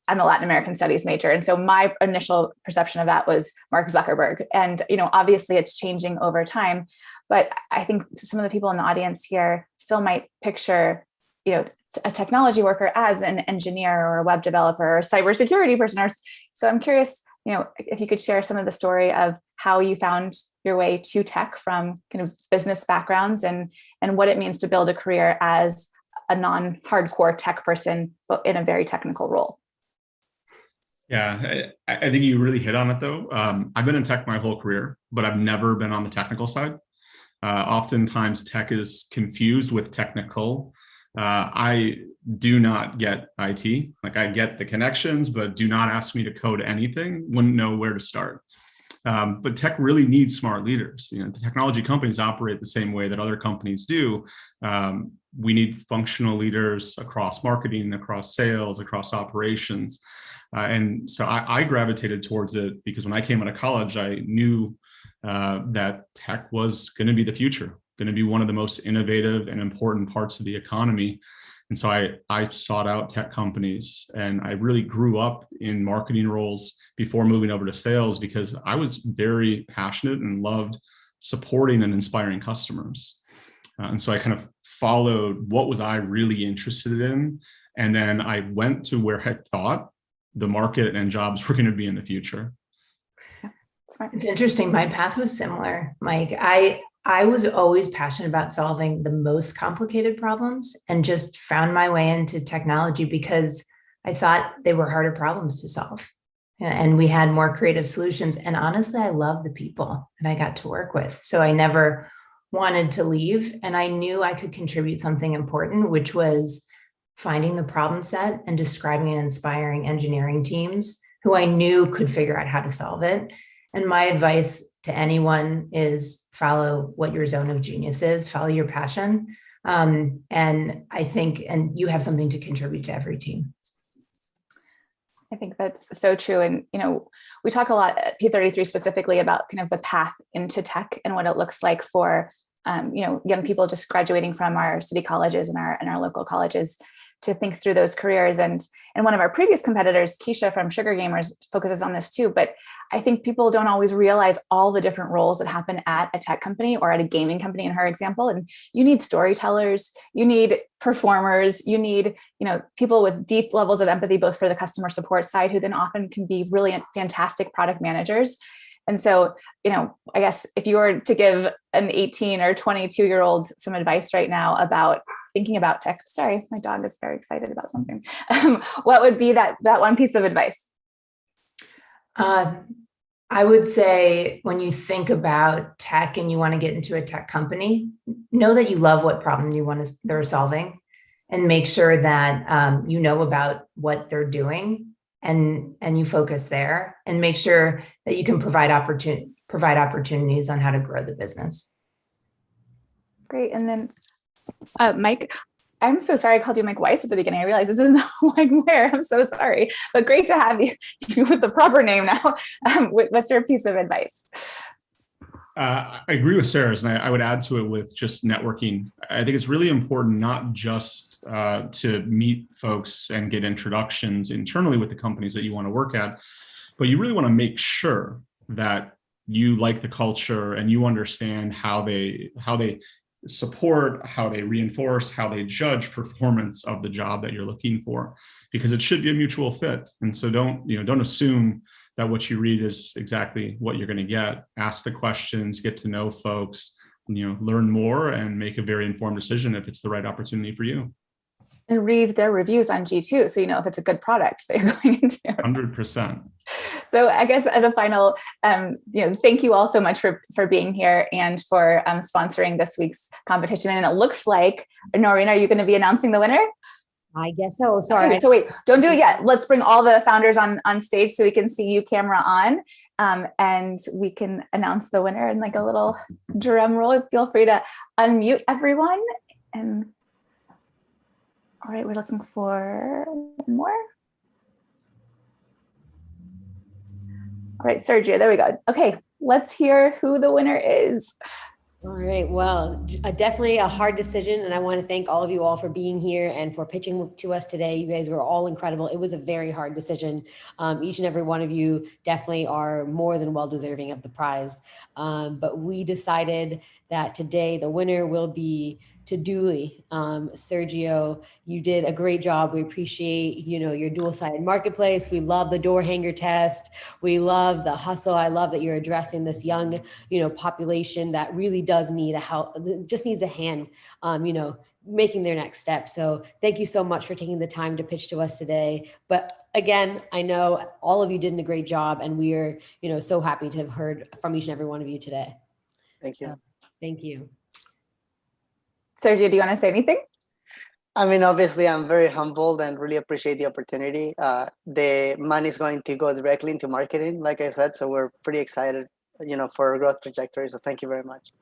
I'm a Latin American studies major. And so my initial perception of that was Mark Zuckerberg. And, obviously it's changing over time, but I think some of the people in the audience here still might picture, a technology worker as an engineer or a web developer or a cybersecurity person. So I'm curious, if you could share some of the story of how you found your way to tech from kind of business backgrounds and what it means to build a career as a non-hardcore tech person, but in a very technical role. Yeah, I think you really hit on it though. I've been in tech my whole career, but I've never been on the technical side. Oftentimes tech is confused with technical. I do not get IT. I get the connections, but do not ask me to code anything. Wouldn't know where to start. But tech really needs smart leaders. The technology companies operate the same way that other companies do. We need functional leaders across marketing, across sales, across operations. And so I gravitated towards it because when I came out of college, I knew that tech was going to be the future, going to be one of the most innovative and important parts of the economy. And so I sought out tech companies, and I really grew up in marketing roles before moving over to sales because I was very passionate and loved supporting and inspiring customers. And so I kind of followed what was I really interested in. And then I went to where I thought the market and jobs were going to be in the future. It's interesting. My path was similar, Mike. I was always passionate about solving the most complicated problems and just found my way into technology because I thought they were harder problems to solve. And we had more creative solutions. And honestly, I love the people that I got to work with. So I never wanted to leave. And I knew I could contribute something important, which was finding the problem set and describing and inspiring engineering teams who I knew could figure out how to solve it. And my advice to anyone is follow what your zone of genius is, follow your passion. And I think, and you have something to contribute to every team. I think that's so true. And, we talk a lot at P33 specifically about kind of the path into tech and what it looks like for, young people just graduating from our city colleges and our local colleges to think through those careers. And one of our previous competitors, Keisha from Sugar Gamers, focuses on this too. But I think people don't always realize all the different roles that happen at a tech company or at a gaming company in her example. And you need storytellers, you need performers, you need, people with deep levels of empathy, both for the customer support side, who then often can be really fantastic product managers. And so, I guess if you were to give an 18 or 22-year-old some advice right now about thinking about tech, sorry, my dog is very excited about something. What would be that one piece of advice? I would say when you think about tech and you want to get into a tech company, know that you love what problem they're solving, and make sure that you know about what they're doing and you focus there, and make sure that you can provide opportunities on how to grow the business. Great. And then Mike, I'm so sorry I called you Mike Weiss at the beginning. I realized this is not Mike Weir. I'm so sorry, but great to have you with the proper name now. What's your piece of advice? I agree with Sarah's, and I would add to it with just networking. I think it's really important not just to meet folks and get introductions internally with the companies that you want to work at, but you really want to make sure that you like the culture and you understand how they support, how they reinforce, how they judge performance of the job that you're looking for, because it should be a mutual fit. And so don't assume that what you read is exactly what you're going to get. Ask the questions, get to know folks, learn more, and make a very informed decision if it's the right opportunity for you. And read their reviews on G2 so you know if it's a good product that you're going into. 100%. So I guess as a final, thank you all so much for being here and for sponsoring this week's competition. And it looks like, Noreen, are you going to be announcing the winner? I guess so. Sorry. Okay, so wait, don't do it yet. Let's bring all the founders on stage so we can see you camera on, and we can announce the winner in like a little drum roll. Feel free to unmute everyone. And all right, we're looking for one more. All right, Sergio, there we go. Okay, let's hear who the winner is. All right, well, definitely a hard decision. And I want to thank all of you all for being here and for pitching to us today. You guys were all incredible. It was a very hard decision. Each and every one of you definitely are more than well deserving of the prize. But we decided that today the winner will be ToDoolie. Sergio, you did a great job. We appreciate, your dual-sided marketplace. We love the door hanger test. We love the hustle. I love that you're addressing this young, population that really does need just needs a hand, making their next step. So thank you so much for taking the time to pitch to us today. But again, I know all of you did a great job, and we are, so happy to have heard from each and every one of you today. Thank you. So, thank you. Sergio, do you want to say anything? I mean, obviously, I'm very humbled and really appreciate the opportunity. The money is going to go directly into marketing, like I said, so we're pretty excited, for our growth trajectory. So thank you very much.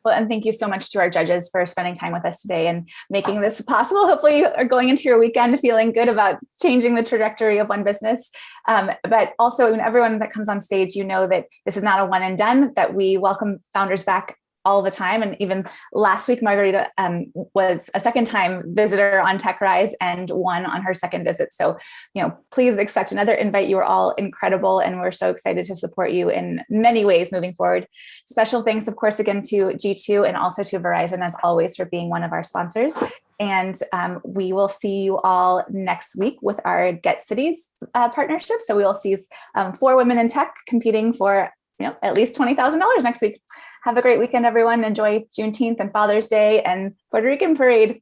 Well, and thank you so much to our judges for spending time with us today and making this possible. Hopefully you are going into your weekend feeling good about changing the trajectory of one business. But also, everyone that comes on stage, that this is not a one and done, that we welcome founders back all the time. And even last week, Margarita was a second time visitor on TechRise and won on her second visit. So, please expect another invite. You are all incredible, and we're so excited to support you in many ways moving forward. Special thanks, of course, again to G2 and also to Verizon, as always, for being one of our sponsors. And we will see you all next week with our Get Cities partnership. So we will see 4 women in tech competing for at least $20,000 next week. Have a great weekend, everyone. Enjoy Juneteenth and Father's Day and Puerto Rican Parade.